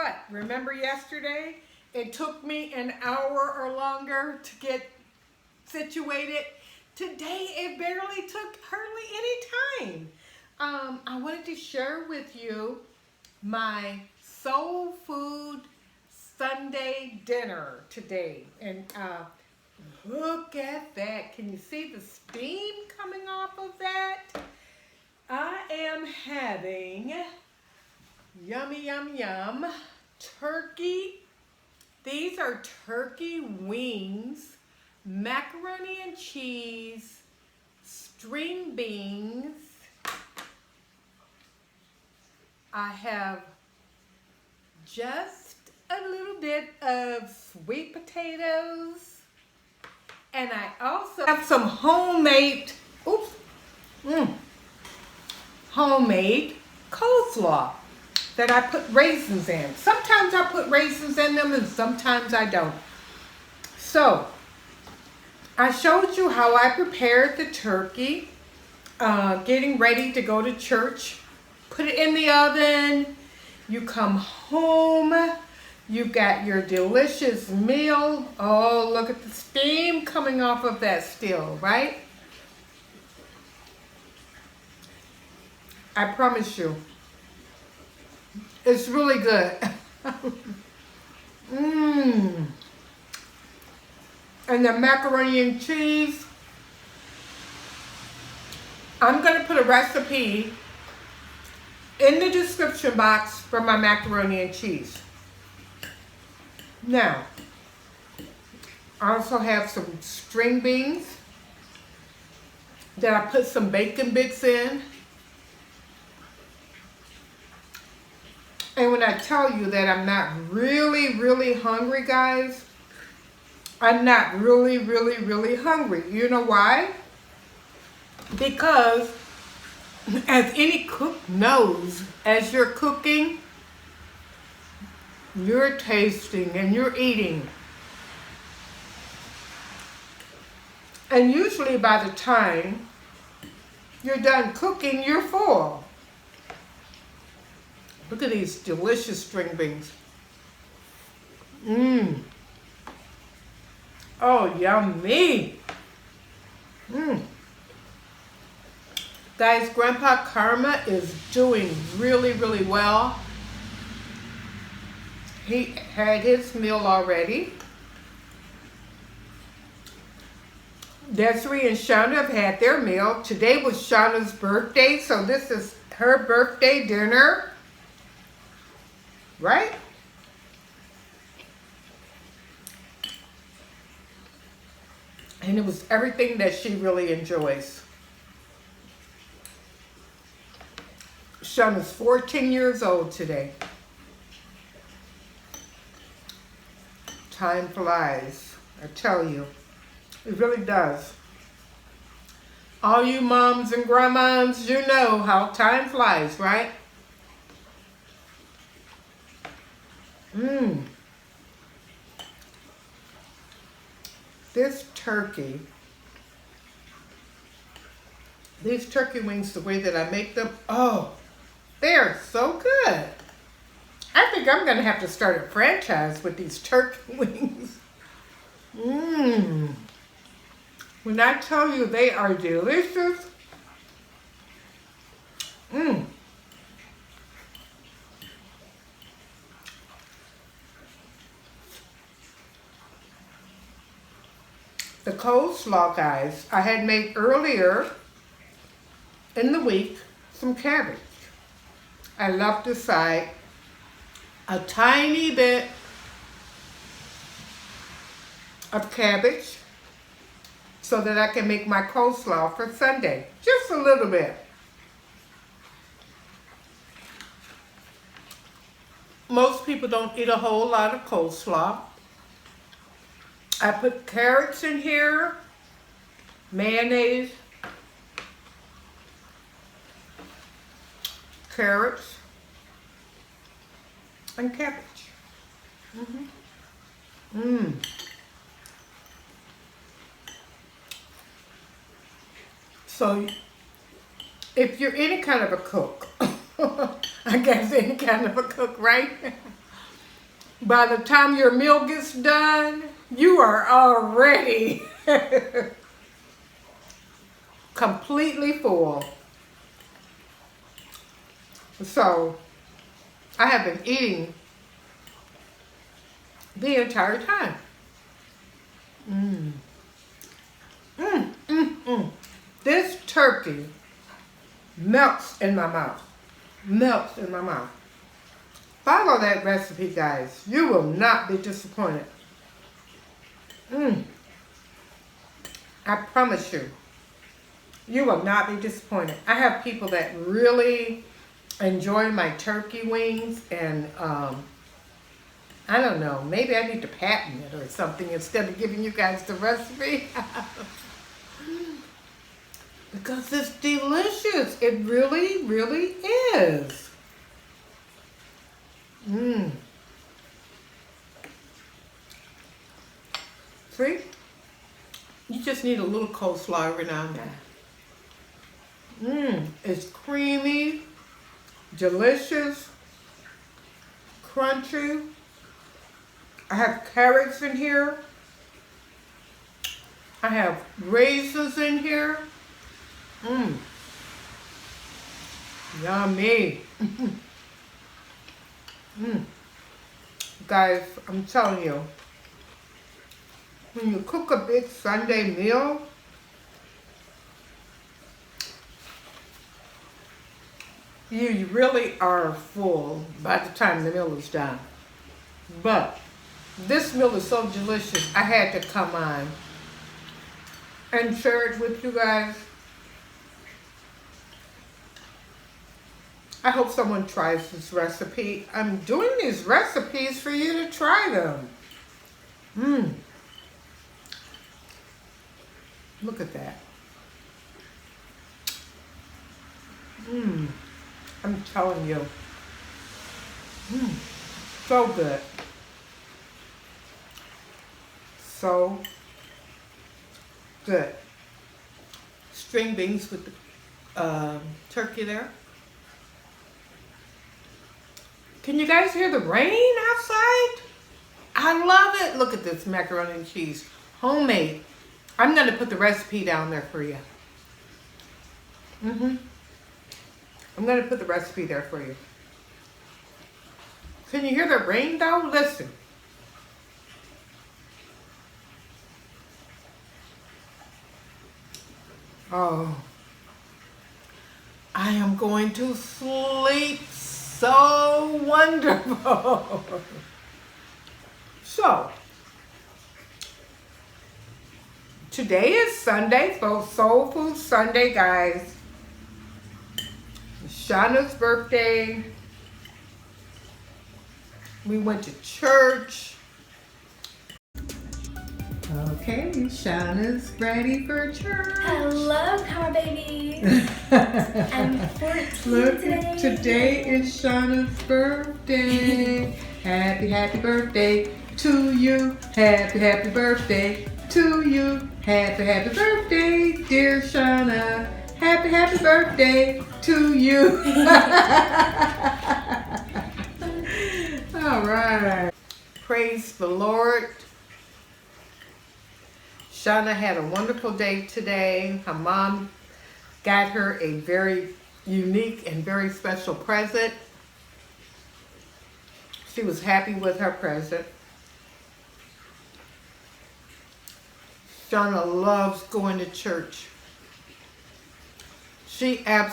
what? Remember yesterday? It took me an hour or longer to get situated. Today, it barely took hardly any time. I wanted to share with you my soul food Sunday dinner today. And look at that. Can you see the steam coming off of that? I am having yummy, yum, yum turkey. These are turkey wings, macaroni and cheese, string beans. I have just a little bit of sweet potatoes. And I also have some homemade, homemade coleslaw that I put raisins in. Sometimes I put raisins in them and sometimes I don't. So, I showed you how I prepared the turkey, getting ready to go to church. Put it in the oven. You come home. You got your delicious meal. Oh, look at the steam coming off of that still, right? I promise you, it's really good. And the macaroni and cheese, I'm going to put a recipe in the description box for my macaroni and cheese. Now, I also have some string beans that I put some bacon bits in. And when I tell you that I'm not really hungry, guys, I'm not really hungry. You know why? Because as any cook knows, as you're cooking, you're tasting and you're eating. And usually by the time you're done cooking, you're full. Look at these delicious string beans. Oh, yummy. Guys, Grandpa Karma is doing really well. He had his meal already. Desiree and Shauna have had their meal. Today was Shauna's birthday, so this is her birthday dinner. Right? And it was everything that she really enjoys. Shauna's 14 years old today. Time flies, I tell you. It really does. All you moms and grandmas, you know how time flies, right? This turkey, these turkey wings, the way that I make them, oh, they are so good. I think I'm going to have to start a franchise with these turkey wings. When I tell you they are delicious, The coleslaw, guys, I had made earlier in the week some cabbage. I left aside a tiny bit of cabbage so that I can make my coleslaw for Sunday. Just a little bit. Most people don't eat a whole lot of coleslaw. I put carrots in here, mayonnaise, carrots, and cabbage. So, if you're any kind of a cook, I guess any kind of a cook, right? By the time your meal gets done, you are already completely full. So, I have been eating the entire time. This turkey melts in my mouth. Melts in my mouth. Follow that recipe, guys. You will not be disappointed. I promise you. You will not be disappointed. I have people that really enjoy my turkey wings, and I don't know, maybe I need to patent it or something instead of giving you guys the recipe. Because it's delicious. It really, really is. See? You just need a little coleslaw every now and then. It's creamy, delicious, crunchy. I have carrots in here. I have raisins in here. Yummy. Guys, I'm telling you, when you cook a big Sunday meal, you really are full by the time the meal is done. But this meal is so delicious, I had to come on and share it with you guys. I hope someone tries this recipe. I'm doing these recipes for you to try them. Look at that. I'm telling you. So good. So good. String beans with the turkey there. Can you guys hear the rain outside? I love it. Look at this macaroni and cheese. Homemade. I'm going to put the recipe down there for you. I'm going to put the recipe there for you. Can you hear the rain though? Listen. Oh. I am going to sleep so wonderful. So, today is Sunday, Soul Food Sunday, guys. It's Shauna's birthday. We went to church. Okay, Shauna's ready for church. Hello, Power Baby. I'm 14 Look, today. Today is Shauna's birthday. Happy birthday to you. Happy birthday to you. Happy birthday, dear Shauna. Happy birthday to you. All right. Praise the Lord. Shauna had a wonderful day today. Her mom got her a very unique and very special present. She was happy with her present. Shauna loves going to church. She's a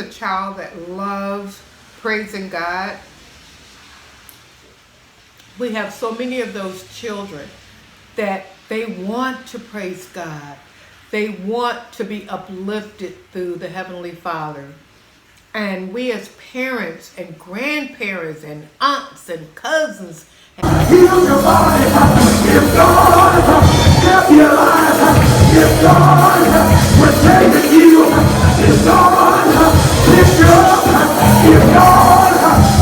child that loves praising God. We have so many of those children that they want to praise God. They want to be uplifted through the Heavenly Father. And we as parents and grandparents and aunts and cousins Heal your body, if God kept your life, if God protected you, if God picked you up, if God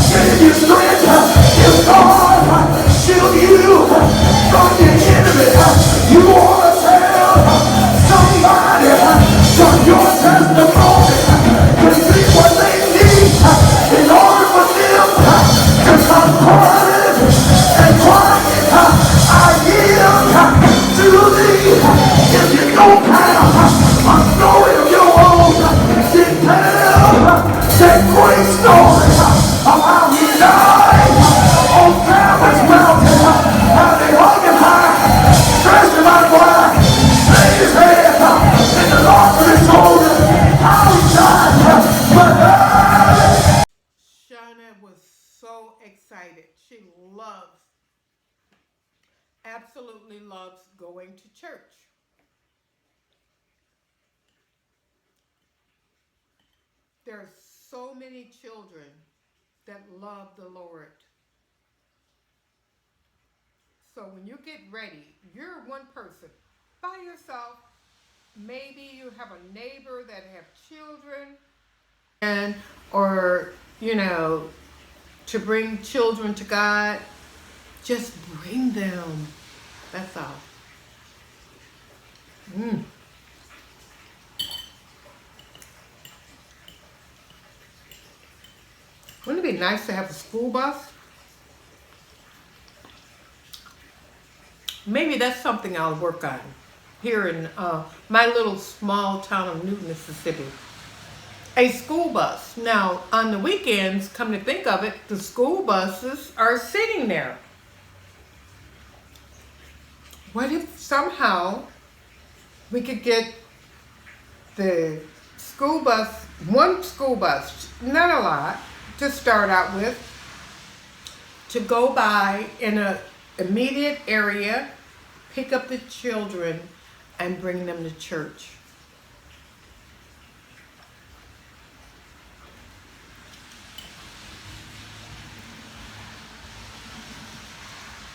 gave you strength, if God shielded you from the enemy, you want to tell somebody from your testimony to see what they need in order for them believe if you don't have a story of your own, then tell that great story of how he died on Calvary's mountain, how they hung him high, stretched him out wide, laid his head in the loss of his shoulder, how he died, but Shauna was so excited. She absolutely loves going to church. There are so many children that love the Lord. So when you get ready, you're one person by yourself. Maybe you have a neighbor that have children, and or to bring children to God. Just bring them. That's all. Wouldn't it be nice to have a school bus? Maybe that's something I'll work on here in my little small town of Newton, Mississippi. A school bus. Now, on the weekends, come to think of it, the school buses are sitting there. What if somehow we could get the school bus, one school bus, not a lot, to start out with, to go by in an immediate area, pick up the children, and bring them to church.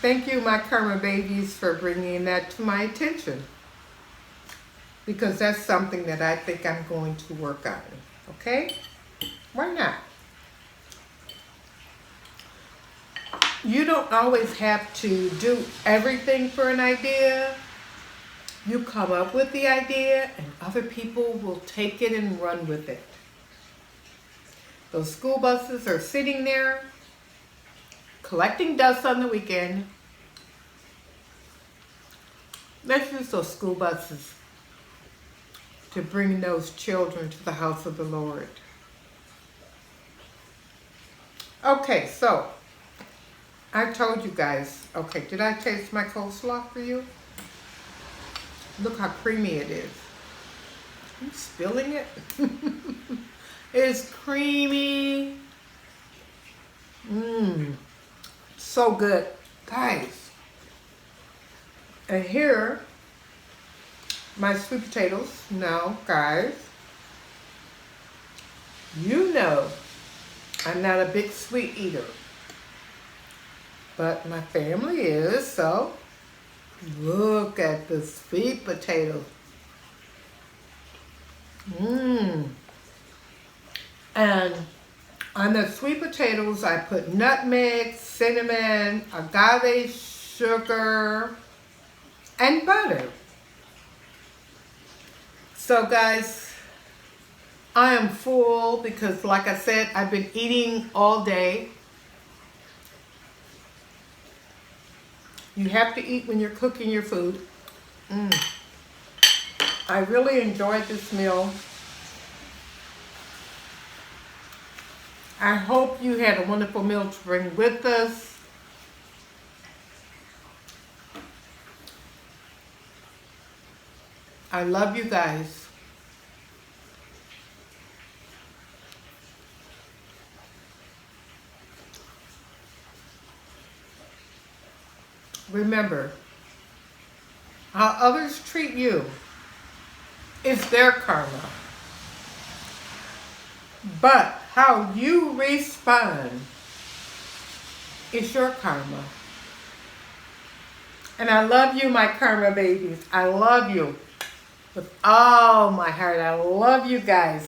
Thank you, my Karma babies, for bringing that to my attention, because that's something that I think I'm going to work on. Okay? Why not? You don't always have to do everything for an idea. You come up with the idea and other people will take it and run with it. Those school buses are sitting there collecting dust on the weekend. Let's use those school buses to bring those children to the house of the Lord. Okay, so I told you guys, okay, did I taste my coleslaw for you? Look how creamy it is. I'm spilling it. It's creamy. So good, guys. And here, my sweet potatoes. Now, guys, you know I'm not a big sweet eater, but my family is, so look at the sweet potatoes. And on the sweet potatoes, I put nutmeg, cinnamon, agave sugar, and butter. So guys, I am full because, like I said, I've been eating all day. You have to eat when you're cooking your food. I really enjoyed this meal. I hope you had a wonderful meal to bring with us. I love you guys. Remember, how others treat you is their karma. But how you respond is your karma. And I love you, my karma babies. I love you with all my heart. I love you guys.